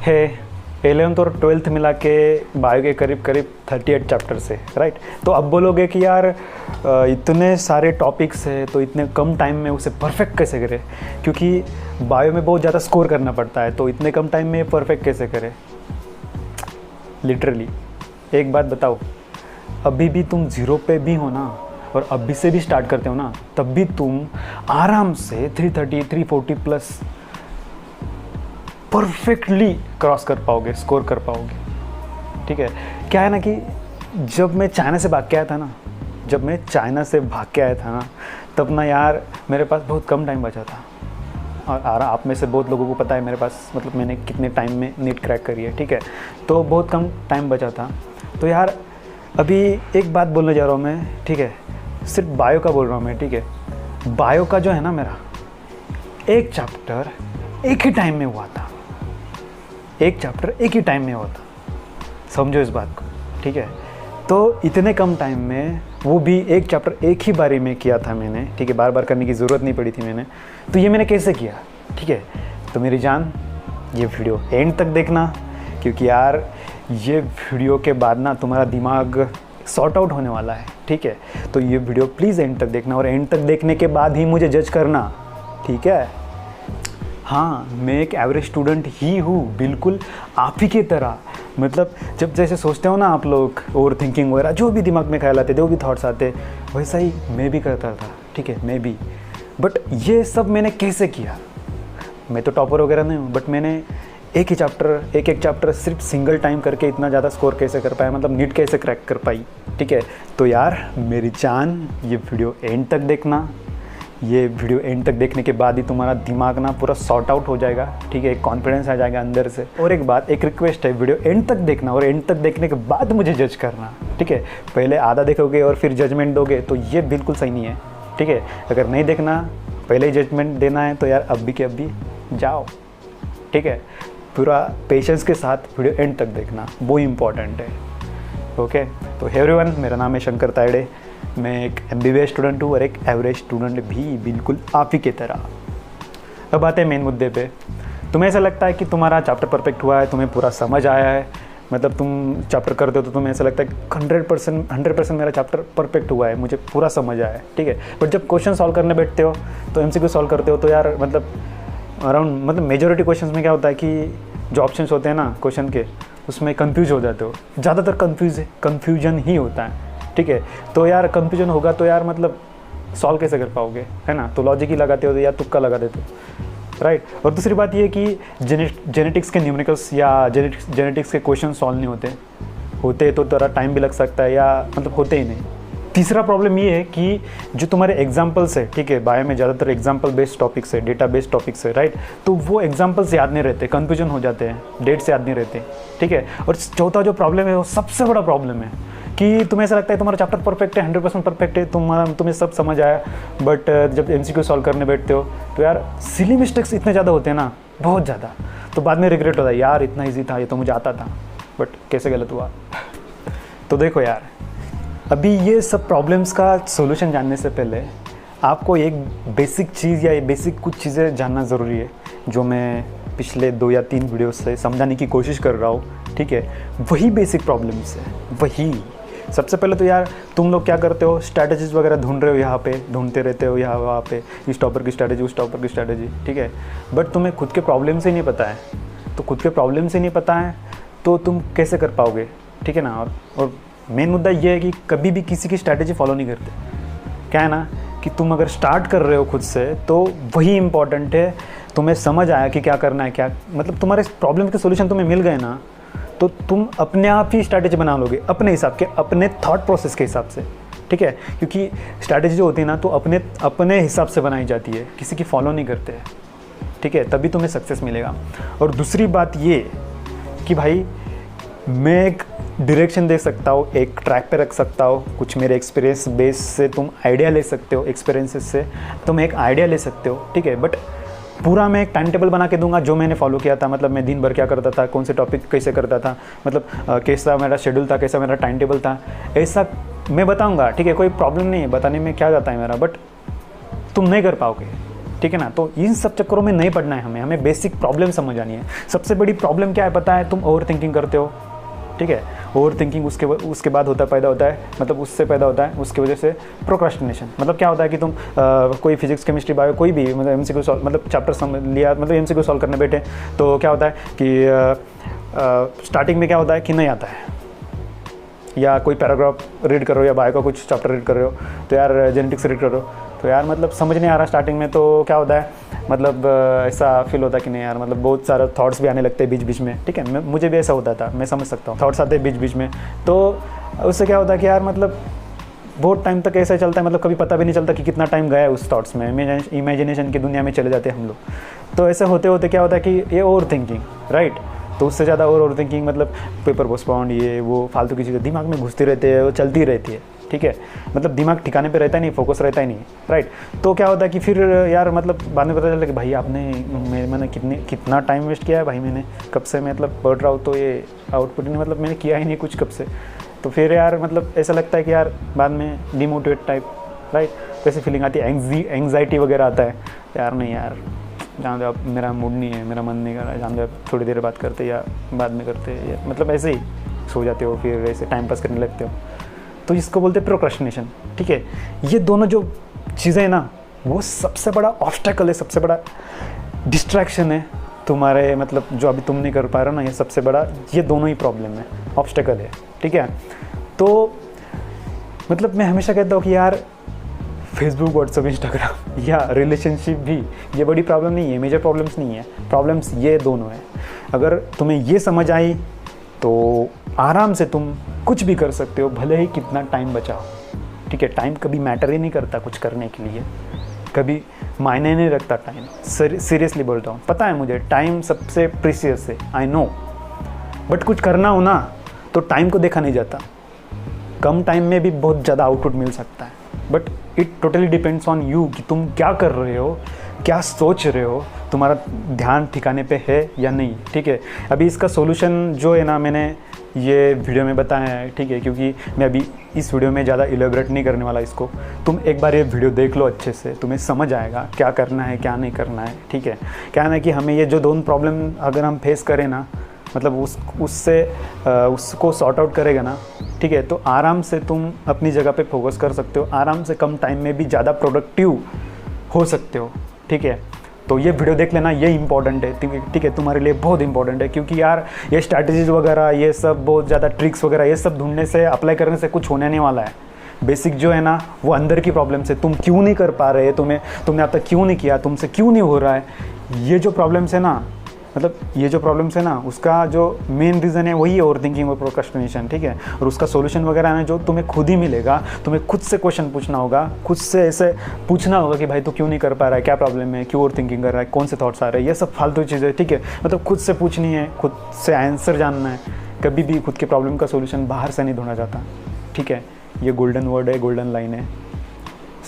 है 11th और 12th मिला के बायो के करीब करीब 38 चैप्टर्स है, राइट। तो अब बोलोगे कि यार इतने सारे टॉपिक्स है तो इतने कम टाइम में उसे परफेक्ट कैसे करें, क्योंकि बायो में बहुत ज़्यादा स्कोर करना पड़ता है, तो इतने कम टाइम में परफेक्ट कैसे करें। लिटरली एक बात बताओ, अभी भी तुम 0 पे भी हो ना और अभी से भी स्टार्ट करते हो ना, तब भी तुम आराम से 330 340 प्लस परफेक्टली क्रॉस कर पाओगे, स्कोर कर पाओगे, ठीक है। क्या है ना कि जब मैं चाइना से भाग के आया था ना, तब ना यार मेरे पास बहुत कम टाइम बचा था, और आप में से बहुत लोगों को पता है मेरे पास मतलब मैंने कितने टाइम में नीट क्रैक करी है, ठीक है। तो बहुत कम टाइम बचा था। तो यार अभी एक बात बोलने जा रहा हूँ मैं, ठीक है, सिर्फ बायो का बोल रहा हूँ मैं, ठीक है। बायो का जो है ना, मेरा एक चैप्टर एक ही टाइम में हुआ था, समझो इस बात को, ठीक है। तो इतने कम टाइम में वो भी एक चैप्टर एक ही बारी में किया था मैंने, ठीक है, बार बार करने की ज़रूरत नहीं पड़ी थी मैंने। तो ये मैंने कैसे किया, ठीक है। तो मेरी जान, ये वीडियो एंड तक देखना, क्योंकि यार ये वीडियो के बाद ना तुम्हारा दिमाग सॉर्ट आउट होने वाला है, ठीक है। तो ये वीडियो प्लीज़ एंड तक देखना, और एंड तक देखने के बाद ही मुझे जज करना, ठीक है। हाँ, मैं एक एवरेज स्टूडेंट ही हूँ, बिल्कुल आप ही की तरह। मतलब जब जैसे सोचते हो ना आप लोग, ओवर थिंकिंग वगैरह जो भी दिमाग में ख्याल आते, जो भी थॉट्स आते, वैसा ही मैं भी करता था, ठीक है, मैं भी। बट ये सब मैंने कैसे किया, मैं तो टॉपर वगैरह नहीं हूँ, बट मैंने एक ही चैप्टर एक चैप्टर सिर्फ सिंगल टाइम करके इतना ज़्यादा स्कोर कैसे कर पाया, मतलब नीट कैसे क्रैक कर पाई, ठीक है। तो यार मेरी जान, ये वीडियो एंड तक देखना। ये वीडियो एंड तक देखने के बाद ही तुम्हारा दिमाग ना पूरा सॉर्ट आउट हो जाएगा, ठीक है, एक कॉन्फिडेंस आ जाएगा अंदर से। और एक बात, एक रिक्वेस्ट है, वीडियो एंड तक देखना और एंड तक देखने के बाद मुझे जज करना, ठीक है। पहले आधा देखोगे और फिर जजमेंट दोगे तो ये बिल्कुल सही नहीं है, ठीक है। अगर नहीं देखना, पहले ही जजमेंट देना है, तो यार अभी के अभी जाओ, ठीक है। पूरा पेशेंस के साथ वीडियो एंड तक देखना, वो इम्पॉर्टेंट है, ओके। तो एवरीवन, मेरा नाम है शंकर तायडे, मैं एक MBBS स्टूडेंट हूँ और एक एवरेज स्टूडेंट भी, बिल्कुल आप ही की तरह। अब आते हैं मेन मुद्दे पे। तुम्हें ऐसा लगता है कि तुम्हारा चैप्टर परफेक्ट हुआ है, तुम्हें पूरा समझ आया है, मतलब तुम चैप्टर करते हो तो तुम्हें ऐसा लगता है कि 100% मेरा चैप्टर परफेक्ट हुआ है, मुझे पूरा समझ आया है, ठीक है। बट जब क्वेश्चन सॉल्व करने बैठते हो, तो MCQ सॉल्व करते हो, तो यार मतलब अराउंड मतलब मेजोरिटी क्वेश्चन में क्या होता है कि जो ऑप्शंस होते हैं ना क्वेश्चन के, उसमें कंफ्यूज हो जाते हो, ज़्यादातर कन्फ्यूजन ही होता है, ठीक है। तो यार कंफ्यूजन होगा तो यार मतलब सॉल्व कैसे कर पाओगे, है ना। तो लॉजिक ही लगाते हो या तुक्का लगा देते हो, राइट। और दूसरी बात ये कि जेनेटिक्स के न्यूमेरिकल्स या जेनेटिक्स के क्वेश्चन सॉल्व नहीं होते तो थोड़ा टाइम भी लग सकता है, या मतलब होते ही नहीं। तीसरा प्रॉब्लम ये है कि जो तुम्हारे एग्जाम्पल्स है, ठीक है, बायो में ज़्यादातर एग्जाम्पल बेस्ड टॉपिक्स है, डेटा बेस्ड टॉपिक्स है, राइट। तो वो एग्जाम्पल्स याद नहीं रहते, कन्फ्यूजन हो जाते हैं, डेट्स याद नहीं रहते, ठीक है। और चौथा जो प्रॉब्लम है, वो सबसे बड़ा प्रॉब्लम है कि तुम्हें ऐसा लगता है तुम्हारा चैप्टर परफेक्ट है, 100% परफेक्ट है, तुम्हें सब समझ आया, बट जब MCQ सॉल्व करने बैठते हो तो यार सिली मिस्टेक्स इतने ज़्यादा होते हैं ना, बहुत ज़्यादा। तो बाद में रिग्रेट होता है, यार इतना ईजी था, ये तो मुझे आता था, बट कैसे गलत हुआ। तो देखो यार, अभी ये सब प्रॉब्लम्स का सोल्यूशन जानने से पहले आपको एक बेसिक चीज़ या बेसिक कुछ चीज़ें जानना ज़रूरी है, जो मैं पिछले 2 या 3 वीडियो से समझाने की कोशिश कर रहा हूँ, ठीक है। वही बेसिक प्रॉब्लम्स है, वही। सबसे पहले तो यार तुम लोग क्या करते हो, स्ट्रैटेजीज वगैरह ढूंढ रहे हो, यहाँ पे ढूंढते रहते हो, यहाँ वहाँ पे, इस टॉपर की स्ट्रैटेजी, उस टॉपर की स्ट्रैटेजी, ठीक है। बट तुम्हें खुद के प्रॉब्लम से नहीं पता है, तो खुद के प्रॉब्लम से नहीं पता है तो तुम कैसे कर पाओगे, ठीक है ना। और मेन मुद्दा ये है कि कभी भी किसी की स्ट्रैटेजी फॉलो नहीं करते। क्या है ना कि तुम अगर स्टार्ट कर रहे हो खुद से, तो वही इंपॉर्टेंट है, तुम्हें समझ आया कि क्या करना है, क्या मतलब तुम्हारे प्रॉब्लम के सोल्यूशन तुम्हें मिल गए ना, तो तुम अपने आप ही स्ट्रैटेजी बना लोगे, अपने हिसाब के, अपने थॉट प्रोसेस के हिसाब से, ठीक है। क्योंकि स्ट्रैटेजी जो होती है ना, तो अपने हिसाब से बनाई जाती है, किसी की फॉलो नहीं करते हैं, ठीक है, तभी तुम्हें सक्सेस मिलेगा। और दूसरी बात ये कि भाई मैं एक डायरेक्शन दे सकता हूँ, एक ट्रैक पे रख सकता हूँ, कुछ मेरे एक्सपीरियंस बेस से तुम आइडिया ले सकते हो, एक्सपीरियंसेस से तुम एक आइडिया ले सकते हो, ठीक है। बट पूरा मैं एक टाइम टेबल बना के दूंगा जो मैंने फॉलो किया था, मतलब मैं दिन भर क्या करता था, कौन से टॉपिक कैसे करता था, मतलब कैसा मेरा शेड्यूल था, कैसा मेरा टाइम टेबल था, ऐसा मैं बताऊंगा, ठीक है। कोई प्रॉब्लम नहीं है, बताने में क्या जाता है मेरा, बट तुम नहीं कर पाओगे, ठीक है ना। तो इन सब चक्करों में नहीं पड़ना है हमें बेसिक प्रॉब्लम समझ आनी है। सबसे बड़ी प्रॉब्लम क्या है पता है, तुम ओवर थिंकिंग करते हो, ठीक है। ओवर थिंकिंग उसके बाद पैदा होता है, मतलब उससे पैदा होता है, उसकी वजह से प्रोक्रास्टिनेशन। मतलब क्या होता है कि तुम कोई फिजिक्स केमिस्ट्री बायो कोई भी मतलब एमसीक्यू सॉल्व, मतलब चैप्टर समझ लिया, मतलब एमसीक्यू सॉल्व करने बैठे, तो क्या होता है कि स्टार्टिंग में क्या होता है कि नहीं आता है, या कोई पैराग्राफ रीड कर रहे हो या बायो का कुछ चैप्टर रीड कर रहे हो, तो यार जेनेटिक्स रीड कर रहे हो, तो यार मतलब समझ नहीं आ रहा स्टार्टिंग में, तो क्या होता है मतलब ऐसा फील होता है कि नहीं यार, मतलब बहुत सारे थॉट्स भी आने लगते हैं बीच बीच में, ठीक है। मुझे भी ऐसा होता था, मैं समझ सकता हूँ, थॉट्स आते हैं बीच बीच में, तो उससे क्या होता है कि यार मतलब बहुत टाइम तक ऐसा चलता है, मतलब कभी पता भी नहीं चलता कि कितना टाइम गया है उस थॉट्स में, इमेजिनेशन की दुनिया में चले जाते हैं हम लोग। तो ऐसे होते होते क्या होता है कि ये ओवर थिंकिंग, राइट। तो उससे ज़्यादा ओवर थिंकिंग मतलब पेपर पोस्टपोन्ड, ये वो फालतू की चीज़ें दिमाग में घुसती रहती है, वो चलती रहती है, ठीक है। मतलब दिमाग ठिकाने पे रहता ही नहीं, फोकस रहता ही नहीं, राइट। तो क्या होता है कि फिर यार मतलब बाद में पता चलता है कि भाई मैंने कितना टाइम वेस्ट किया है भाई, मैंने कब से मतलब पढ़ रहा हूँ, तो ये आउटपुट नहीं, मतलब मैंने किया ही नहीं कुछ कब से। तो फिर यार मतलब ऐसा लगता है कि यार बाद में डिमोटिवेट टाइप, राइट, तो ऐसी फीलिंग आती है, एंग्जाइटी वगैरह आता है, यार नहीं यार जान दो, अब मेरा मूड नहीं है, मेरा मन नहीं कर रहा है, जान दो थोड़ी देर बात करते या बाद में करते, या मतलब ऐसे ही सो जाते हो, फिर ऐसे टाइम पास करने लगते हो। तो इसको बोलते हैं प्रोक्रेस्टिनेशन, ठीक है। ये दोनों जो चीज़ें हैं ना, वो सबसे बड़ा ऑब्स्टेकल है, सबसे बड़ा डिस्ट्रैक्शन है तुम्हारे, मतलब जो अभी तुम नहीं कर पा रहे हो ना, ये सबसे बड़ा, ये दोनों ही प्रॉब्लम है, ऑब्स्टेकल है, ठीक है। तो मतलब मैं हमेशा कहता हूँ कि यार फेसबुक, व्हाट्सअप, इंस्टाग्राम या रिलेशनशिप भी ये बड़ी प्रॉब्लम नहीं है, मेजर प्रॉब्लम्स नहीं है, प्रॉब्लम्स ये दोनों है। अगर तुम्हें ये समझ आई तो आराम से तुम कुछ भी कर सकते हो, भले ही कितना टाइम बचाओ, ठीक है। टाइम कभी मैटर ही नहीं करता कुछ करने के लिए, कभी मायने नहीं रखता टाइम, सीरियसली बोलता हूँ, पता है मुझे टाइम सबसे प्रीशियस है, आई नो। बट कुछ करना हो ना तो टाइम को देखा नहीं जाता, कम टाइम में भी बहुत ज़्यादा आउटपुट मिल सकता है, but it totally depends on you कि तुम क्या कर रहे हो, क्या सोच रहे हो, तुम्हारा ध्यान ठिकाने पे है या नहीं, ठीक है। अभी इसका सॉल्यूशन जो है ना, मैंने ये वीडियो में बताया है, ठीक है, क्योंकि मैं अभी इस वीडियो में ज़्यादा इलेबरेट नहीं करने वाला इसको। तुम एक बार ये वीडियो देख लो अच्छे से, तुम्हें समझ आएगा क्या करना है क्या नहीं करना है, ठीक है। क्या है ना कि हमें ये जो दोनों प्रॉब्लम अगर हम फेस करें ना, मतलब उसको सॉर्ट आउट करेगा ना, ठीक है, तो आराम से तुम अपनी जगह पे फोकस कर सकते हो, आराम से कम टाइम में भी ज़्यादा प्रोडक्टिव हो सकते हो, ठीक है। तो ये वीडियो देख लेना, ये इंपॉर्टेंट है, ठीक है, तुम्हारे लिए बहुत इंपॉर्टेंट है, क्योंकि यार ये स्ट्रैटेजीज वगैरह, ये सब बहुत ज़्यादा ट्रिक्स वगैरह, ये सब ढूंढने से, अप्लाई करने से कुछ होने नहीं वाला है। बेसिक जो है ना, वो अंदर की प्रॉब्लम से, तुम क्यों नहीं कर पा रहे, तुमने अब तक क्यों नहीं किया, तुमसे क्यों नहीं हो रहा है, ये जो प्रॉब्लम्स है ना, मतलब ये जो प्रॉब्लम्स है ना, उसका जो मेन रीज़न है वही है ओवर थिंकिंग और प्रोक्रेस्टिनेशन, ठीक है। और उसका सॉल्यूशन वगैरह है जो तुम्हें खुद ही मिलेगा, तुम्हें खुद से क्वेश्चन पूछना होगा, खुद से ऐसे पूछना होगा कि भाई तू क्यों नहीं कर पा रहा है, क्या प्रॉब्लम है, क्यों ओवर थिंकिंग कर रहा है, कौन से थॉट्स आ रहे हैं, ये सब फालतू चीज़ें, ठीक है। मतलब खुद से पूछनी है, खुद से आंसर जानना है, कभी भी खुद के प्रॉब्लम का सोल्यूशन बाहर से नहीं ढूंढा जाता, ठीक है। ये गोल्डन वर्ड है, गोल्डन लाइन है,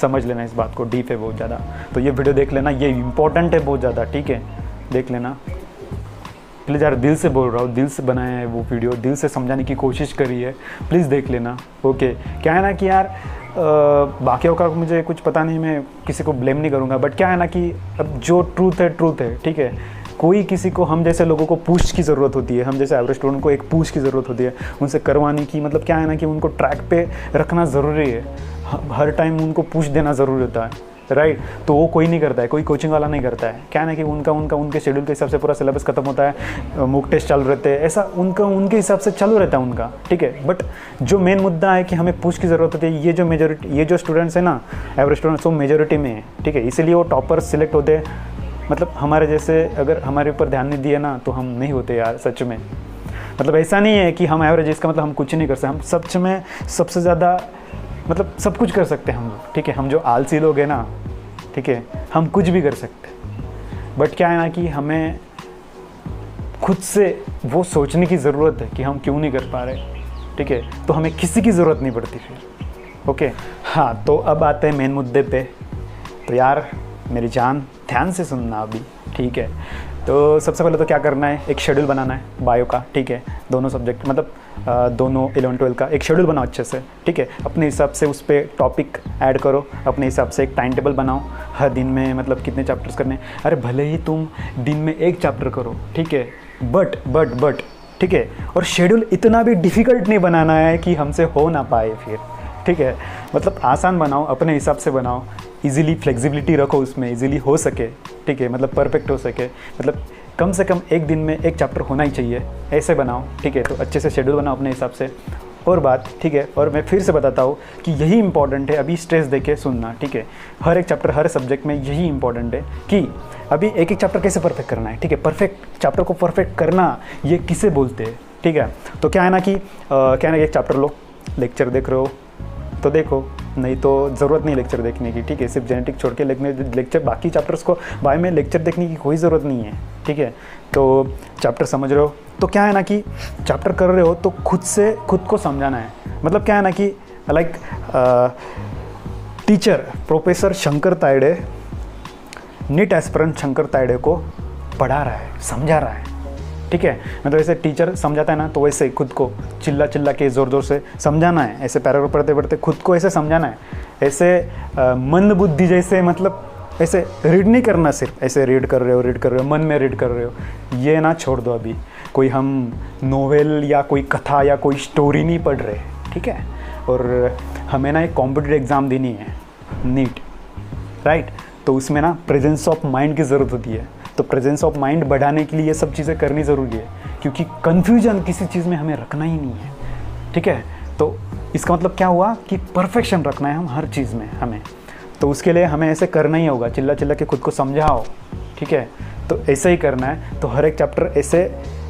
समझ लेना इस बात को, डीप है बहुत ज़्यादा। तो ये वीडियो देख लेना, ये इंपॉर्टेंट है बहुत ज़्यादा, ठीक है, देख लेना प्लीज़ यार, दिल से बोल रहा हूँ, दिल से बनाया है वो वीडियो, दिल से समझाने की कोशिश करी है, प्लीज़ देख लेना, ओके। क्या है ना कि यार बाकियों का मुझे कुछ पता नहीं, मैं किसी को ब्लेम नहीं करूँगा, बट क्या है ना कि अब जो ट्रूथ है, ठीक है। कोई किसी को, हम जैसे लोगों को पुश की ज़रूरत होती है, हम जैसे एवरेज स्टूडेंट को एक पुश की ज़रूरत होती है, उनसे करवाने की, मतलब क्या है ना कि उनको ट्रैक पे रखना ज़रूरी है, हर टाइम उनको पुश देना ज़रूरी होता है, राइट। तो वो कोई नहीं करता है, कोई कोचिंग वाला नहीं करता है। क्या है ना कि उनके शेड्यूल के हिसाब से पूरा सिलेबस खत्म होता है, मॉक टेस्ट चालू रहते हैं, ऐसा उनके हिसाब से चालू रहता है उनका, ठीक है। बट जो मेन मुद्दा है कि हमें पुश की ज़रूरत होती है, ये जो स्टूडेंट्स हैं ना, एवरेज स्टूडेंट्स, वो मेजोरिटी में है, ठीक है, इसीलिए वो टॉपर सिलेक्ट होते हैं। मतलब हमारे जैसे अगर हमारे ऊपर ध्यान नहीं दिया ना, तो हम नहीं होते यार, सच में। मतलब ऐसा नहीं है कि हम एवरेज, इसका मतलब हम कुछ नहीं कर सकते, हम सच में सबसे ज़्यादा, मतलब सब कुछ कर सकते हैं हम लोग, ठीक है। हम जो आलसी लोग हैं ना, ठीक है, हम कुछ भी कर सकते हैं, बट क्या है ना कि हमें खुद से वो सोचने की ज़रूरत है कि हम क्यों नहीं कर पा रहे, ठीक है। तो हमें किसी की ज़रूरत नहीं पड़ती फिर, ओके। हाँ, तो अब आते हैं मेन मुद्दे पे। तो यार मेरी जान, ध्यान से सुनना अभी, ठीक है। तो सबसे पहले तो क्या करना है, एक शेड्यूल बनाना है बायो का, ठीक है। दोनों सब्जेक्ट मतलब दोनों 11-12 का एक शेड्यूल बनाओ अच्छे से, ठीक है। अपने हिसाब से उस पर टॉपिक ऐड करो, अपने हिसाब से एक टाइम टेबल बनाओ, हर दिन में मतलब कितने चैप्टर्स करने। अरे भले ही तुम दिन में एक चैप्टर करो, ठीक है, बट ठीक है। और शेड्यूल इतना भी डिफ़िकल्ट नहीं बनाना है कि हमसे हो ना पाए फिर, ठीक है। मतलब आसान बनाओ, अपने हिसाब से बनाओ, इजीली फ्लेक्सिबिलिटी रखो उसमें, इजीली हो सके, ठीक है, मतलब परफेक्ट हो सके, मतलब कम से कम एक दिन में एक चैप्टर होना ही चाहिए, ऐसे बनाओ, ठीक है। तो अच्छे से शेड्यूल बनाओ अपने हिसाब से। और बात, ठीक है, और मैं फिर से बताता हूँ कि यही इंपॉर्टेंट है, अभी स्ट्रेस देके सुनना, ठीक है। हर एक चैप्टर, हर सब्जेक्ट में यही इंपॉर्टेंट है कि अभी एक एक चैप्टर कैसे परफेक्ट करना है, ठीक है। परफेक्ट चैप्टर को परफेक्ट करना ये किसे बोलते हैं, ठीक है। तो क्या है ना कि एक चैप्टर लो, लेक्चर देख रहे हो तो देखो, नहीं तो ज़रूरत नहीं लेक्चर देखने की, ठीक है। सिर्फ जेनेटिक छोड़ के लेक्चर, बाकी चैप्टर्स को बायो में लेक्चर देखने की कोई ज़रूरत नहीं है, ठीक है। तो चैप्टर समझ रहे हो तो क्या है ना कि चैप्टर कर रहे हो तो खुद को समझाना है। मतलब क्या है ना कि like teacher professor Shankar Tayade NEET aspirant Shankar Tayade को पढ़ा रहा है, समझा रहा है, ठीक है। मतलब ऐसे टीचर समझाता है ना, तो वैसे खुद को चिल्ला के ज़ोर से समझाना है। ऐसे पैराग्राफ पढ़ते खुद को ऐसे समझाना है, ऐसे मंद बुद्धि जैसे, मतलब ऐसे रीड नहीं करना, सिर्फ ऐसे रीड कर रहे हो मन में रीड कर रहे हो, ये ना छोड़ दो। अभी कोई हम नोवेल या कोई कथा या कोई स्टोरी नहीं पढ़ रहे, ठीक है। और हमें ना एक कॉम्पिटिटिव एग्ज़ाम देनी है, नीट, राइट। तो उसमें ना प्रेजेंस ऑफ माइंड की ज़रूरत होती है। तो प्रेजेंस ऑफ माइंड बढ़ाने के लिए ये सब चीज़ें करनी ज़रूरी है, क्योंकि कन्फ्यूजन किसी चीज़ में हमें रखना ही नहीं है, ठीक है। तो इसका मतलब क्या हुआ कि परफेक्शन रखना है हम हर चीज़ में हमें। तो उसके लिए हमें ऐसे करना ही होगा, चिल्ला के खुद को समझाओ, ठीक है। तो ऐसे ही करना है। तो हर एक चैप्टर ऐसे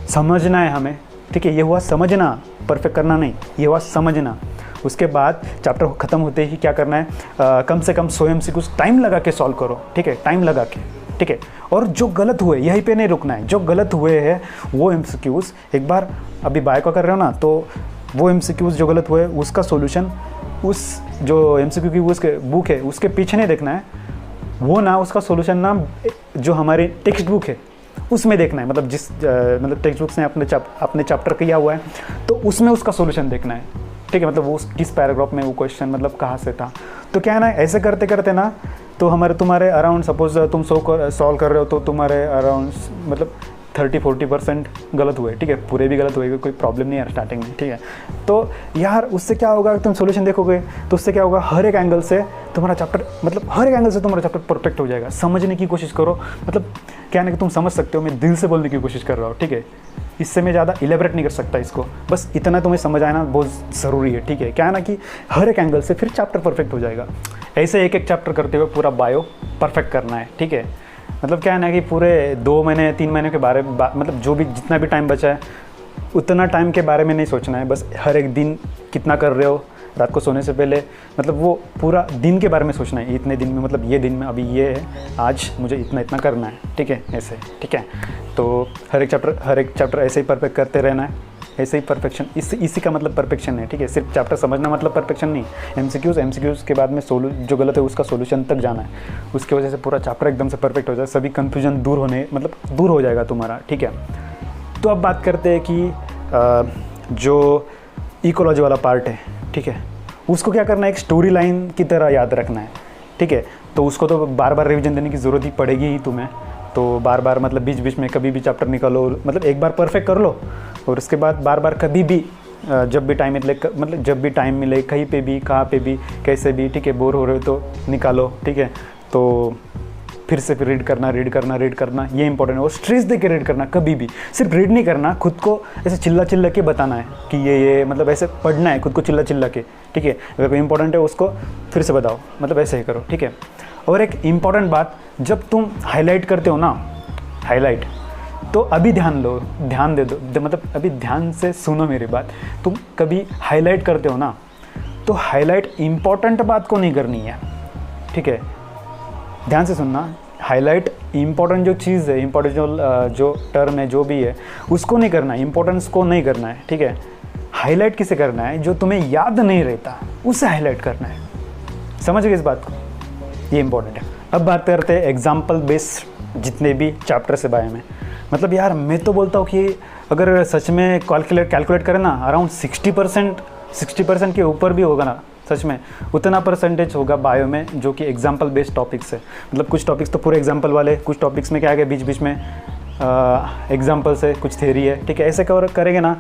समझना है हमें, ठीक है। ये हुआ समझना, परफेक्ट करना नहीं, ये हुआ समझना। उसके बाद चैप्टर ख़त्म होते ही क्या करना है, कम से कम 100 MCQs टाइम लगा के सॉल्व करो, ठीक है, टाइम लगा के, ठीक है। और जो गलत हुए यहीं पे नहीं रुकना है, जो गलत हुए हैं वो MCQs एक बार, अभी बायो का कर रहे हो ना, तो वो MCQs जो गलत हुए उसका सॉल्यूशन उस जो MCQ की उसके बुक है उसके पीछे नहीं देखना है, वो ना उसका सॉल्यूशन ना जो हमारी टेक्स्ट बुक है उसमें देखना है। मतलब मतलब टेक्स्ट बुक से अपने चैप्टर किया हुआ है तो उसमें उसका सॉल्यूशन देखना है, ठीक है। मतलब वो किस पैराग्राफ में वो क्वेश्चन मतलब कहाँ से था। तो क्या है ना, ऐसे करते करते ना तो तुम्हारे अराउंड, सपोज तुम सॉल्व कर रहे हो तो तुम्हारे अराउंड मतलब 30-40% गलत हुए, ठीक है। पूरे भी गलत हुए, कोई प्रॉब्लम नहीं है स्टार्टिंग में, ठीक है। तो यार उससे क्या होगा, तुम सॉल्यूशन देखोगे तो उससे क्या होगा, हर एक एंगल से तुम्हारा चैप्टर परफेक्ट हो जाएगा। समझने की कोशिश करो, मतलब क्या है ना कि तुम समझ सकते हो, मैं दिल से बोलने की कोशिश कर रहा हूँ, ठीक है। इससे मैं ज़्यादा इलेबरेट नहीं कर सकता इसको, बस इतना तुम्हें समझ आना बहुत ज़रूरी है, ठीक है। क्या है ना कि हर एक एंगल से फिर चैप्टर परफेक्ट हो जाएगा। ऐसे एक एक चैप्टर करते हुए पूरा बायो परफेक्ट करना है, ठीक है। मतलब क्या है ना कि पूरे 2 महीने 3 महीने के बारे में मतलब जो भी जितना भी टाइम बचा है उतना टाइम के बारे में नहीं सोचना है। बस हर एक दिन कितना कर रहे हो, रात को सोने से पहले मतलब वो पूरा दिन के बारे में सोचना है। इतने दिन में मतलब ये दिन में अभी ये है, आज मुझे इतना करना है, ठीक है, ऐसे, ठीक है। तो हर एक चैप्टर ऐसे ही परफेक्ट करते रहना है, ऐसे ही परफेक्शन, इसी का मतलब परफेक्शन है, ठीक है। सिर्फ चैप्टर समझना मतलब परफेक्शन नहीं। MCQs के बाद में जो गलत है उसका सॉल्यूशन तक जाना है, उसकी वजह से पूरा चैप्टर एकदम से परफेक्ट हो जाए, सभी कन्फ्यूजन दूर हो जाएगा तुम्हारा, ठीक है। तो अब बात करते हैं कि जो इकोलॉजी वाला पार्ट है, ठीक है, उसको क्या करना है, एक स्टोरी लाइन की तरह याद रखना है, ठीक है। तो उसको तो बार बार रिविजन देने की ज़रूरत ही पड़ेगी ही तुम्हें। तो बार बार मतलब बीच में कभी भी चैप्टर निकालो, मतलब एक बार परफेक्ट कर लो और उसके बाद बार कभी भी जब भी टाइम मिले कहीं पे भी, कहाँ पे भी, कैसे भी, ठीक है, बोर हो रहे हो तो निकालो, ठीक है। तो फिर से रीड करना ये इंपॉर्टेंट है। और स्ट्रेस दे के रीड करना, कभी भी सिर्फ रीड नहीं करना, खुद को ऐसे चिल्ला के बताना है कि ये मतलब ऐसे पढ़ना है खुद को चिल्ला के, ठीक है। अगर कोई इंपॉर्टेंट है उसको फिर से बताओ, मतलब ऐसे ही करो, ठीक है। और एक इम्पॉर्टेंट बात, जब तुम हाईलाइट करते हो ना, हाईलाइट, तो अभी ध्यान दे दो, मतलब अभी ध्यान से सुनो मेरी बात। तुम कभी हाईलाइट करते हो ना, तो हाईलाइट इम्पॉर्टेंट बात को नहीं करनी है, ठीक है। ध्यान से सुनना, हाईलाइट इम्पोर्टेंट जो चीज़ है, इम्पोर्टेंट जो टर्म है, जो भी है, उसको नहीं करना है, इम्पोर्टेंस को नहीं करना है, ठीक है। हाईलाइट किसे करना है? जो तुम्हें याद नहीं रहता उसे हाईलाइट करना है। समझ गए इस बात को? ये इंपॉर्टेंट है। अब बात करते हैं एग्जाम्पल बेस्ड जितने भी चैप्टर से बारे में। मतलब यार मैं तो बोलता हूँ कि अगर सच में कैलकुलेट करें ना, अराउंड 60% के ऊपर भी होगा ना, सच में उतना परसेंटेज होगा बायो में जो कि एग्जाम्पल बेस्ड टॉपिक्स है। मतलब कुछ टॉपिक्स तो पूरे एग्जाम्पल वाले, कुछ टॉपिक्स में क्या है बीच बीच में एग्जाम्पल्स है, कुछ थ्योरी है, ठीक है। ऐसे करेंगे ना,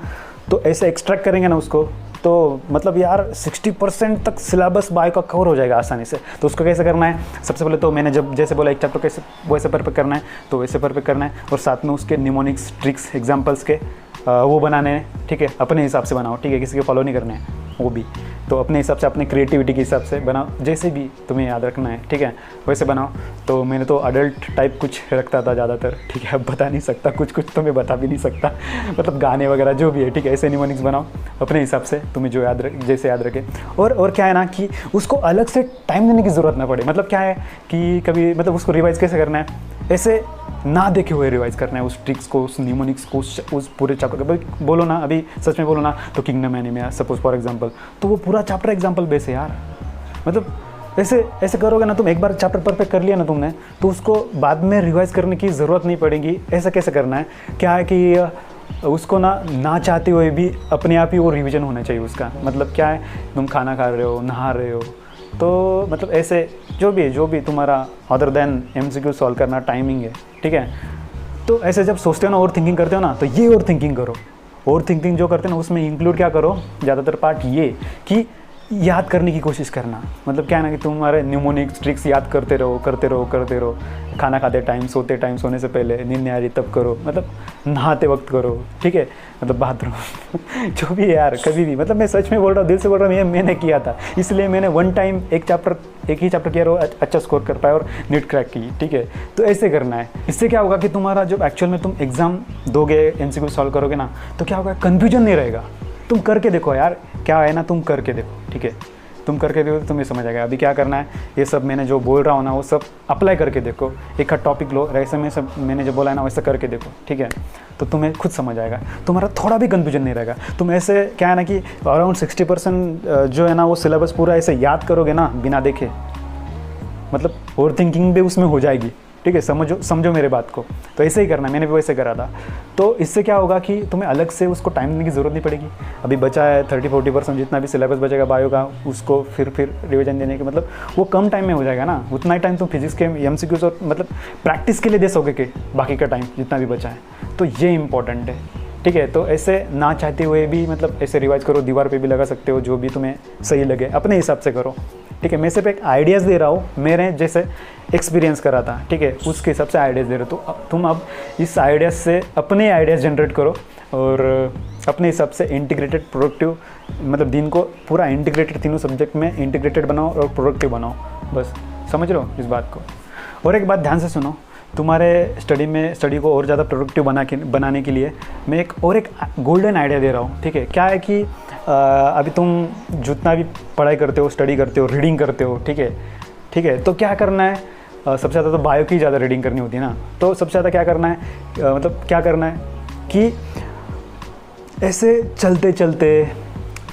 तो ऐसे एक्सट्रैक्ट करेंगे ना उसको, तो मतलब यार 60% तक सिलेबस बायो का कवर हो जाएगा आसानी से। तो उसको कैसे करना है? सबसे पहले तो मैंने जब जैसे बोला एक चैप्टर कैसे वैसे परफेक्ट करना है, तो वैसे परफेक्ट करना है, और साथ में उसके निमोनिक्स, ट्रिक्स, एग्जाम्पल्स के वो बनाने हैं, ठीक है। अपने हिसाब से बनाओ, ठीक है, किसी के फॉलो नहीं करने हैं वो भी। तो अपने हिसाब से, अपने क्रिएटिविटी के हिसाब से बनाओ, जैसे भी तुम्हें याद रखना है, ठीक है, वैसे बनाओ। तो मैंने तो अडल्ट टाइप कुछ रखता था ज़्यादातर, ठीक है। अब बता नहीं सकता, कुछ तो मैं बता भी नहीं सकता, मतलब गाने वगैरह जो भी है, ठीक है। ऐसे निमोनिक्स बनाओ अपने हिसाब से, तुम्हें जो जैसे याद रखे। और क्या है ना कि उसको अलग से टाइम देने की ज़रूरत ना पड़े। मतलब क्या है कि कभी मतलब उसको रिवाइज़ कैसे करना है, ऐसे ना देखे हुए रिवाइज़ करना है उस ट्रिक्स को, उस निमोनिक्स को, उस पूरे चैप्टर को। बोलो ना, अभी सच में बोलो ना, तो kingdom anime suppose for example, तो वो पूरा चैप्टर एग्जांपल बेस है यार। मतलब ऐसे करोगे ना तुम, एक बार चैप्टर परफेक्ट कर लिया ना तुमने, तो उसको बाद में रिवाइज़ करने की ज़रूरत नहीं पड़ेगी। ऐसा कैसे करना है, क्या है कि उसको ना चाहते हुए भी अपने आप ही वो रिवीजन होना चाहिए उसका। मतलब क्या है, तुम खाना खा रहे हो, नहा रहे हो, तो मतलब ऐसे जो भी तुम्हारा अदर देन MCQ सॉल्व करना टाइमिंग है, ठीक है। तो ऐसे जब सोचते हो ना, ओवर थिंकिंग करते हो ना, तो ये ओवर थिंकिंग करो। ओवर थिंकिंग जो करते हो ना, उसमें इंक्लूड क्या करो, ज़्यादातर पार्ट ये कि याद करने की कोशिश करना। मतलब क्या है ना कि तुम्हारे न्यूमोनिक्स, ट्रिक्स याद करते रहो। खाना खाते टाइम, सोते टाइम, सोने से पहले, नींद नहीं आ रही तब करो, मतलब नहाते वक्त करो, ठीक है, मतलब बाथरूम जो भी है यार, कभी भी। मतलब मैं सच में बोल रहा हूँ, दिल से बोल रहा हूँ, ये मैंने किया था, इसलिए मैंने वन टाइम एक ही चैप्टर किया और अच्छा स्कोर कर पाया और नीट क्रैक की, ठीक है। तो ऐसे करना है। इससे क्या होगा कि तुम्हारा जब एक्चुअल में तुम एग्जाम दोगे, MCQ सॉल्व करोगे ना, तो क्या होगा, कन्फ्यूजन नहीं रहेगा। तुम करके देखो यार, क्या है ना, तुम करके देखो, ठीक है। तुम करके देखो तो तुम्हें समझ आएगा। अभी क्या करना है, ये सब मैंने जो बोल रहा हूँ ना, वो सब अप्लाई करके देखो। एक टॉपिक लो, ऐसे में सब मैंने जो बोला है ना, वैसे करके देखो, ठीक है। तो तुम्हें खुद समझ आएगा, तुम्हारा थोड़ा भी कन्फ्यूजन नहीं रहेगा। तुम ऐसे क्या है ना कि अराउंड 60% जो है ना, वो सिलेबस पूरा ऐसे याद करोगे ना बिना देखे, मतलब ओवर थिंकिंग भी उसमें हो जाएगी, ठीक है। समझो मेरे बात को। तो ऐसे ही करना, मैंने भी वैसे करा था। तो इससे क्या होगा कि तुम्हें अलग से उसको टाइम देने की ज़रूरत नहीं पड़ेगी। अभी बचा है 30-40% जितना भी सिलेबस बचेगा बायो का, उसको फिर रिवीजन देने के, मतलब वो कम टाइम में हो जाएगा ना। उतना ही टाइम तुम फिजिक्स के MCQs और मतलब प्रैक्टिस के लिए दे सकोगे कि बाकी का टाइम जितना भी बचा है। तो ये इंपॉर्टेंट है, ठीक है। तो ऐसे ना चाहते हुए भी मतलब ऐसे रिवाइज करो, दीवार पे भी लगा सकते हो, जो भी तुम्हें सही लगे अपने हिसाब से करो, ठीक है। मैं सिर्फ एक आइडियाज़ दे रहा हूँ, मेरे जैसे एक्सपीरियंस करा था, ठीक है, उसके हिसाब से आइडियाज़ दे रहे हो। तो तुम अब इस आइडियाज़ से अपने आइडियाज़ जनरेट करो और अपने हिसाब से इंटीग्रेटेड प्रोडक्टिव, मतलब दिन को पूरा इंटीग्रेटेड, तीनों सब्जेक्ट में इंटीग्रेटेड बनाओ और प्रोडक्टिव बनाओ। बस समझ लो इस बात को। और एक बात ध्यान से सुनो, तुम्हारे स्टडी को और ज़्यादा प्रोडक्टिव बनाने के लिए मैं एक गोल्डन आइडिया दे रहा हूँ, ठीक है। क्या है कि अभी तुम जितना भी पढ़ाई करते हो, स्टडी करते हो, रीडिंग करते हो, ठीक है। तो क्या करना है, सबसे ज़्यादा तो बायो की ज़्यादा रीडिंग करनी होती है ना। तो सबसे ज़्यादा क्या करना है, मतलब क्या करना है कि ऐसे चलते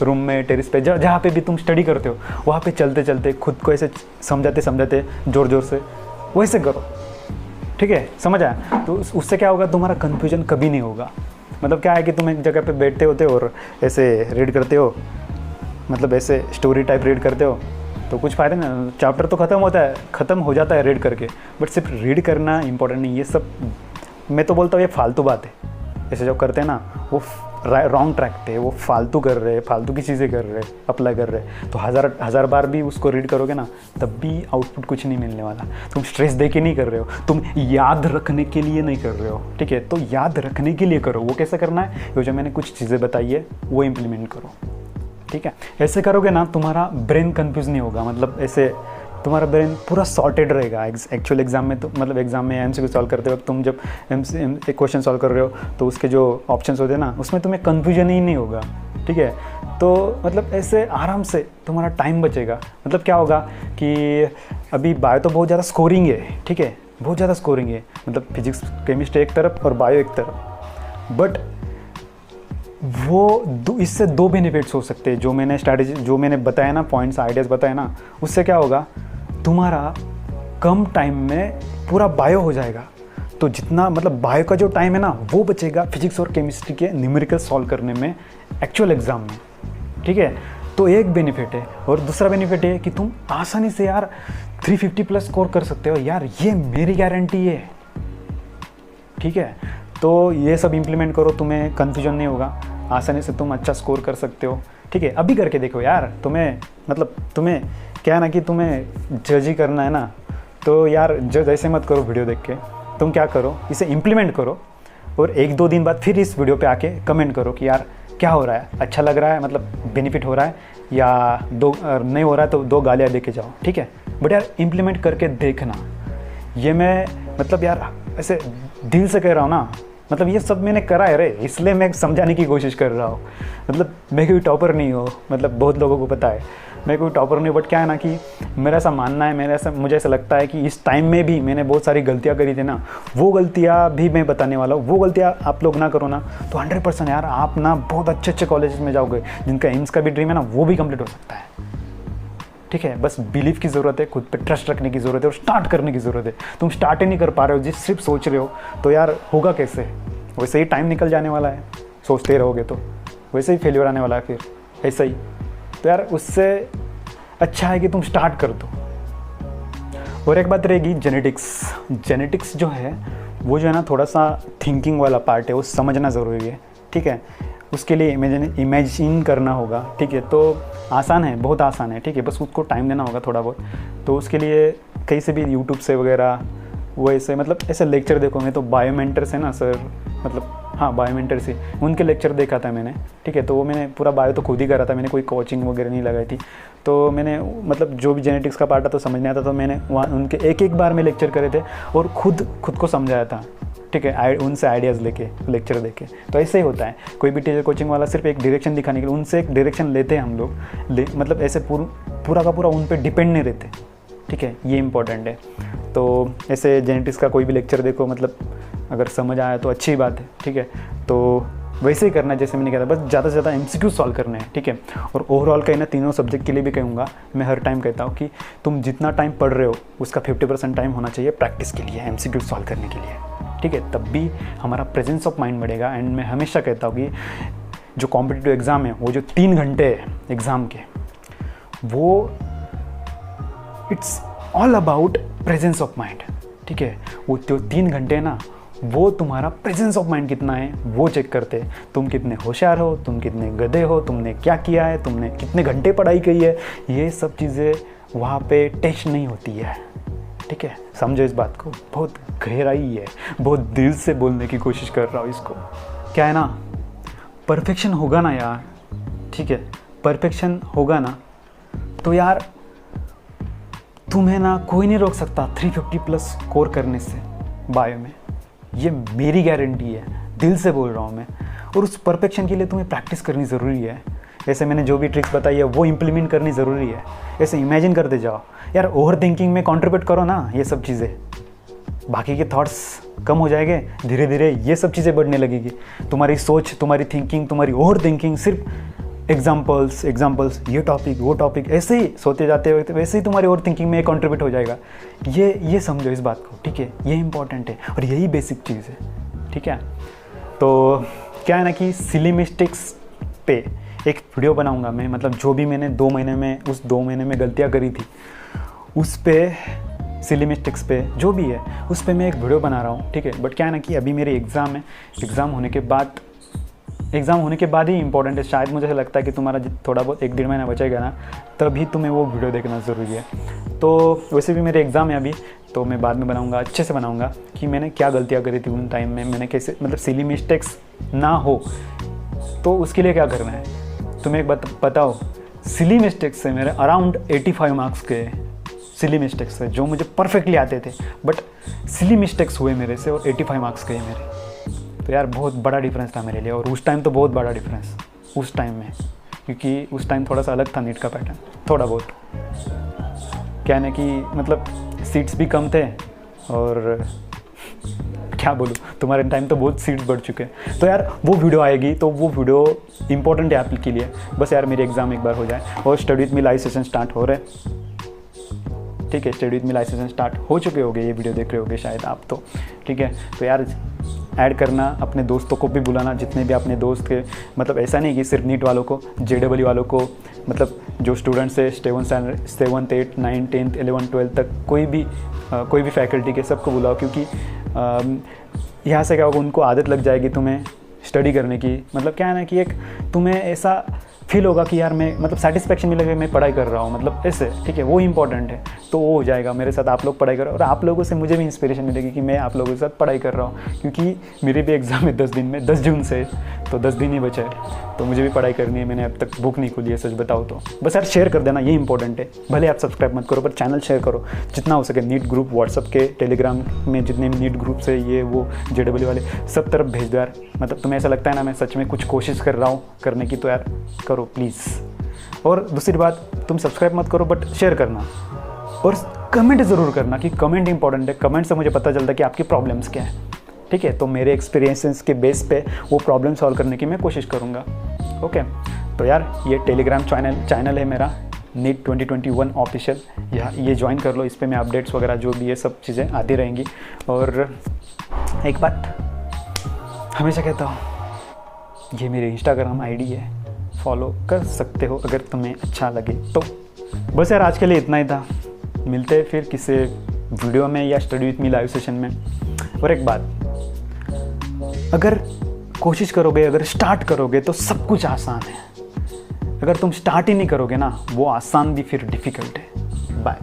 रूम में, टेरिस पे, जहाँ पे भी तुम स्टडी करते हो, वहाँ पे चलते खुद को ऐसे समझाते ज़ोर से वैसे करो, ठीक है। समझ आया? तो उससे क्या होगा, तुम्हारा कन्फ्यूजन कभी नहीं होगा। मतलब क्या है कि तुम एक जगह पे बैठते होते हो और ऐसे रीड करते हो, मतलब ऐसे स्टोरी टाइप रीड करते हो, तो कुछ फ़ायदा नहीं। चैप्टर तो ख़त्म हो जाता है रीड करके, बट सिर्फ रीड करना इंपॉर्टेंट नहीं। ये सब मैं तो बोलता हूँ ये फालतू बात है। ऐसे जो करते हैं ना, वो रॉन्ग ट्रैक पे, वो फालतू कर रहे, फालतू की चीज़ें कर रहे, अप्लाई कर रहे। तो हज़ार बार भी उसको रीड करोगे ना, तब भी आउटपुट कुछ नहीं मिलने वाला। तुम स्ट्रेस दे के नहीं कर रहे हो, तुम याद रखने के लिए नहीं कर रहे हो, ठीक है। तो याद रखने के लिए करो। वो कैसे करना है, वो जो मैंने कुछ चीज़ें बताई है वो इम्प्लीमेंट करो, ठीक है। ऐसे करोगे ना, तुम्हारा ब्रेन कन्फ्यूज़ नहीं होगा। मतलब ऐसे तुम्हारा ब्रेन पूरा सॉर्टेड रहेगा। एक्चुअल एग्जाम में तो, मतलब एग्जाम में MCQ सॉल्व करते वक्त तुम जब एक क्वेश्चन सॉल्व कर रहे हो, तो उसके जो ऑप्शंस होते हैं ना, उसमें तुम्हें कन्फ्यूजन ही नहीं होगा, ठीक है। तो मतलब ऐसे आराम से तुम्हारा टाइम बचेगा। मतलब क्या होगा कि अभी बायो तो बहुत ज़्यादा स्कोरिंग है, ठीक है, बहुत ज़्यादा स्कोरिंग है, मतलब फिजिक्स केमिस्ट्री एक तरफ और बायो एक तरफ। बट वो इससे दो बेनिफिट्स हो सकते हैं, जो मैंने स्ट्रैटेजी जो मैंने बताया ना, पॉइंट्स आइडियाज़ बताए ना, उससे क्या होगा, तुम्हारा कम टाइम में पूरा बायो हो जाएगा। तो जितना मतलब बायो का जो टाइम है ना वो बचेगा फिजिक्स और केमिस्ट्री के न्यूमेरिकल सॉल्व करने में एक्चुअल एग्ज़ाम में, ठीक है। तो एक बेनिफिट है। और दूसरा बेनिफिट है कि तुम आसानी से यार 350 प्लस स्कोर कर सकते हो यार, ये मेरी गारंटी है, ठीक है। तो ये सब इम्प्लीमेंट करो, तुम्हें कन्फ्यूजन नहीं होगा, आसानी से तुम अच्छा स्कोर कर सकते हो, ठीक है। अभी करके देखो यार, तुम्हें क्या है ना कि तुम्हें जज ही करना है ना, तो यार जज ऐसे मत करो वीडियो देख के, तुम क्या करो, इसे इम्प्लीमेंट करो और 1-2 दिन बाद फिर इस वीडियो पे आके कमेंट करो कि यार क्या हो रहा है, अच्छा लग रहा है, मतलब बेनिफिट हो रहा है, या नहीं हो रहा है तो 2 गालियाँ दे के जाओ, ठीक है। बट यार इम्प्लीमेंट करके देखना, ये मैं मतलब यार ऐसे दिल से कह रहा हूँ ना, मतलब ये सब मैंने करा है रे, इसलिए मैं समझाने की कोशिश कर रहा हूँ। मतलब मैं कोई टॉपर नहीं हूँ, मतलब बहुत लोगों को पता है मैं कोई टॉपर नहीं हूँ, बट क्या है ना कि मेरा ऐसा मानना है, मुझे ऐसा लगता है कि इस टाइम में भी मैंने बहुत सारी गलतियाँ करी थी ना, वो गलतियाँ भी मैं बताने वाला हूँ। वो गलतियाँ आप लोग ना करो ना, तो 100% यार आप ना बहुत अच्छे कॉलेजेस में जाओगे, जिनका एम्स का भी ड्रीम है ना वो भी कंप्लीट हो सकता है, ठीक है। बस बिलीव की ज़रूरत है, खुद पे ट्रस्ट रखने की ज़रूरत है और स्टार्ट करने की ज़रूरत है। तुम स्टार्ट ही नहीं कर पा रहे हो, सिर्फ सोच रहे हो, तो यार होगा कैसे। वैसे ही टाइम निकल जाने वाला है, सोचते रहोगे तो वैसे ही फेलियर आने वाला है फिर, ऐसा ही। तो यार उससे अच्छा है कि तुम स्टार्ट कर दो। और एक बात रहेगी, जेनेटिक्स जो है वो जो है ना थोड़ा सा थिंकिंग वाला पार्ट है, वो समझना ज़रूरी है, ठीक है। उसके लिए इमेजिन करना होगा, ठीक है। तो आसान है, बहुत आसान है, ठीक है, बस उसको टाइम देना होगा थोड़ा बहुत। तो उसके लिए कहीं से भी यूट्यूब से वगैरह वैसे मतलब ऐसे लेक्चर देखोगे तो बायोमेंटर्स है ना सर, मतलब हाँ बायोमेंटर से उनके लेक्चर देखा था मैंने, ठीक है। तो वो मैंने पूरा बायो तो खुद ही करा था, मैंने कोई कोचिंग वगैरह नहीं लगाई थी। तो मैंने मतलब जो भी जेनेटिक्स का पार्ट था तो समझ नहीं आता, तो मैंने वहाँ उनके एक बार में लेक्चर करे थे और खुद को समझाया था, ठीक है, उनसे आइडियाज़ लेके लेक्चर देके। तो ऐसे ही होता है, कोई भी टीचर कोचिंग वाला सिर्फ एक डायरेक्शन दिखाने के लिए उनसे एक डायरेक्शन लेते हैं हम लोग, मतलब ऐसे पूरा का पूरा उन पर डिपेंड नहीं रहते, ठीक है, ये इंपॉर्टेंट है। तो ऐसे जेनेटिक्स का कोई भी लेक्चर देखो, मतलब अगर समझ आया तो अच्छी बात है, ठीक है। तो वैसे ही करना है जैसे मैंने कहा था, बस ज़्यादा से ज़्यादा MCQ सॉल्व करने हैं, ठीक है। और ओवरऑल कहीं ना तीनों सब्जेक्ट के लिए भी कहूँगा, मैं हर टाइम कहता हूँ कि तुम जितना टाइम पढ़ रहे हो उसका 50% टाइम होना चाहिए प्रैक्टिस के लिए, MCQ सॉल्व करने के लिए, ठीक है। तब भी हमारा प्रेजेंस ऑफ माइंड बढ़ेगा। एंड मैं हमेशा कहता हूँ कि जो कॉम्पिटिटिव एग्ज़ाम है, वो जो 3 घंटे है एग्ज़ाम के, वो it's all about presence of mind, ठीक है। वो जो 3 घंटे है ना, वो तुम्हारा प्रेजेंस ऑफ माइंड कितना है वो चेक करते हैं। तुम कितने होशियार हो, तुम कितने गधे हो, तुमने क्या किया है, तुमने कितने घंटे पढ़ाई की है, ये सब चीज़ें वहाँ पे टेस्ट नहीं होती है, ठीक है। समझो इस बात को, बहुत गहराई है, बहुत दिल से बोलने की कोशिश कर रहा हूँ इसको। क्या है ना, परफेक्शन होगा ना यार, ठीक है, परफेक्शन होगा ना तो यार तुम्हें ना कोई नहीं रोक सकता 350 प्लस स्कोर करने से बायो में, ये मेरी गारंटी है, दिल से बोल रहा हूँ मैं। और उस परफेक्शन के लिए तुम्हें प्रैक्टिस करनी ज़रूरी है। ऐसे मैंने जो भी ट्रिक्स बताई है वो इम्प्लीमेंट करनी ज़रूरी है। ऐसे इमेजिन करते जाओ यार, ओवर थिंकिंग में कंट्रीब्यूट करो ना ये सब चीज़ें, बाकी के थॉट्स कम हो जाएंगे, धीरे धीरे ये सब चीज़ें बढ़ने लगेगी। तुम्हारी सोच, तुम्हारी थिंकिंग, तुम्हारी ओवर थिंकिंग सिर्फ एग्जाम्पल्स, ये टॉपिक वो टॉपिक, ऐसे ही सोते जाते हो तो वैसे ही तुम्हारी ओवर थिंकिंग में कंट्रीब्यूट हो जाएगा। ये समझो इस बात को, ठीक है, ये इंपॉर्टेंट है और यही बेसिक चीज़ है, ठीक है। तो क्या है ना कि सिली मिस्टेक्स पे एक वीडियो बनाऊंगा मैं, मतलब जो भी मैंने 2 महीने में, उस 2 महीने में गलतियाँ करी थी उस पे, सिली मिस्टेक्स पे जो भी है उस पे मैं एक वीडियो बना रहा हूँ, ठीक है। बट क्या है ना कि अभी मेरी एग्ज़ाम है, एग्ज़ाम होने के बाद ही इंपॉर्टेंट है। शायद मुझे लगता है कि तुम्हारा थोड़ा बहुत 1-1.5 महीना बचेगा ना, तभी तुम्हें वो वीडियो देखना ज़रूरी है। तो वैसे भी मेरे एग्ज़ाम है अभी, तो मैं बाद में बनाऊंगा, अच्छे से बनाऊंगा कि मैंने क्या गलतियाँ करी थी उन टाइम में, मैंने कैसे, मतलब सिली मिस्टेक्स ना हो तो उसके लिए क्या करना है। तुम्हें एक बात बताओ, सिली मिस्टेक्स से मेरे अराउंड 85 मार्क्स के सिली मिस्टेक्स है जो मुझे परफेक्टली आते थे, बट सिली मिस्टेक्स हुए मेरे से और 85 मार्क्स गए मेरे। तो यार बहुत बड़ा डिफरेंस था मेरे लिए, और उस टाइम तो बहुत बड़ा डिफरेंस उस टाइम में, क्योंकि उस टाइम थोड़ा सा अलग था नीट का पैटर्न, थोड़ा बहुत क्या है ना कि मतलब सीट्स भी कम थे और क्या बोलूँ, तुम्हारे टाइम तो बहुत सीट्स बढ़ चुके हैं। तो यार वो वीडियो आएगी, तो वो वीडियो इंपॉर्टेंट है आप के लिए। बस यार मेरी एग्ज़ाम एक बार हो जाए। और study with me live session start हो रहे हैं, ठीक है। Study with me live session start हो चुके होंगे, ये वीडियो देख रहे होगे शायद आप तो, ठीक है। तो यार ऐड करना, अपने दोस्तों को भी बुलाना, जितने भी अपने दोस्त के, मतलब ऐसा नहीं कि सिर्फ नीट वालों को, JEE वालों को, मतलब जो स्टूडेंट्स है 7th 8th 9th 10th 11th 12th तक, कोई भी फैकल्टी के, सबको बुलाओ। क्योंकि यहाँ से क्या होगा, उनको आदत लग जाएगी तुम्हें स्टडी करने की। मतलब क्या है ना कि एक तुम्हें ऐसा फील होगा कि यार मैं, मतलब सेटिस्फेक्शन मिलेगा, मैं पढ़ाई कर रहा हूँ, मतलब ऐसे, ठीक है। वो इंपॉर्टेंट है, तो वो हो जाएगा मेरे साथ। आप लोग पढ़ाई करो और आप लोगों से मुझे भी इंस्पिरेशन मिलेगी कि मैं आप लोगों के साथ पढ़ाई कर रहा हूँ। क्योंकि मेरी भी एग्ज़ाम है 10 दिन में, 10 जून से, तो 10 दिन ही बचे हैं, तो मुझे भी पढ़ाई करनी है। मैंने अब तक बुक नहीं खोली है, सच बताओ तो। बस यार शेयर कर देना, ये इंपॉर्टेंट है। भले आप सब्सक्राइब मत करो, पर चैनल शेयर करो जितना हो सके। नीट ग्रुप व्हाट्सअप के, टेलीग्राम में जितने भी नीट ग्रुप्स है, ये वो JEE वाले, सब तरफ भेज दो यार। मतलब तुम्हें ऐसा लगता है ना मैं सच में कुछ कोशिश कर रहा हूँ करने की, तो यार करो प्लीज़। और दूसरी बात, तुम सब्सक्राइब मत करो बट शेयर करना, और कमेंट ज़रूर करना, कि कमेंट इंपॉर्टेंट है। कमेंट से मुझे पता चलता है कि आपकी प्रॉब्लम्स क्या है, ठीक है। तो मेरे एक्सपीरियंसेस के बेस पे वो प्रॉब्लम सॉल्व करने की मैं कोशिश करूँगा, ओके। तो यार ये टेलीग्राम चैनल है मेरा, नीट 2021 ऑफिशियल, ये ज्वाइन कर लो। इस पर मैं अपडेट्स वगैरह जो भी ये सब चीज़ें आती रहेंगी। और एक बात हमेशा कहता हूँ, ये मेरी इंस्टाग्राम ID है, फॉलो कर सकते हो अगर तुम्हें अच्छा लगे तो। बस यार आज के लिए इतना ही था। मिलते हैं फिर किसी वीडियो में या study with me live session में। और एक बात, अगर कोशिश करोगे, अगर स्टार्ट करोगे तो सब कुछ आसान है। अगर तुम स्टार्ट ही नहीं करोगे ना, वो आसान भी फिर डिफ़िकल्ट है। बाय।